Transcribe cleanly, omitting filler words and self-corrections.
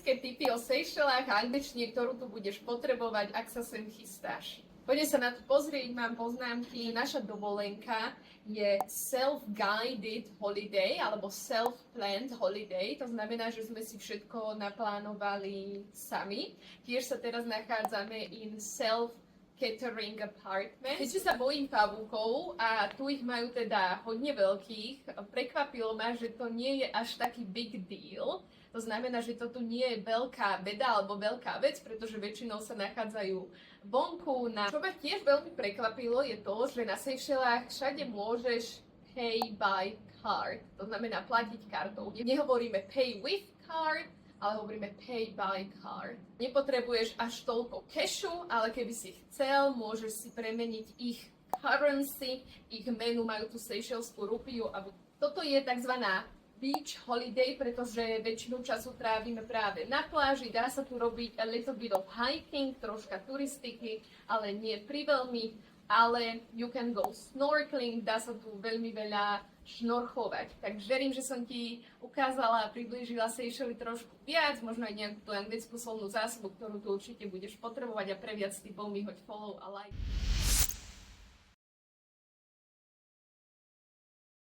praktické tipy o Seychelách a angličtine, ktorú tu budeš potrebovať, ak sa sem chystáš. Poďme sa na to pozrieť, mám poznámky. Naša dovolenka je self-guided holiday alebo self-planned holiday. To znamená, že sme si všetko naplánovali sami. Tiež sa teraz nachádzame in self-catering apartment. Keďže sa bojím pavúkov a tu ich majú teda hodne veľkých, prekvapilo ma, že to nie je až taký big deal. To znamená, že to tu nie je veľká beda alebo veľká vec, pretože väčšinou sa nachádzajú vonku. Čo ma tiež veľmi prekvapilo je to, že na Seychelách všade môžeš pay by card. To znamená platiť kartou. Nehovoríme pay with card, ale hovoríme pay by card. Nepotrebuješ až toľko cashu, ale keby si chcel, môžeš si premeniť ich currency, ich menu, majú tu seychelskú rupiu. A toto je takzvaná beach holiday, pretože väčšinu času trávime práve na pláži. Dá sa tu robiť a little bit of hiking, troška turistiky, ale nie priveľmi. Ale you can go snorkeling, dá sa tu veľmi veľa šnorchovať. Takže verím, že som ti ukázala a priblížila Seychely trošku viac, možno aj nejakú tú anglickú slovnú zásobu, ktorú tu určite budeš potrebovať, a pre viac tipov mi hoď follow a like.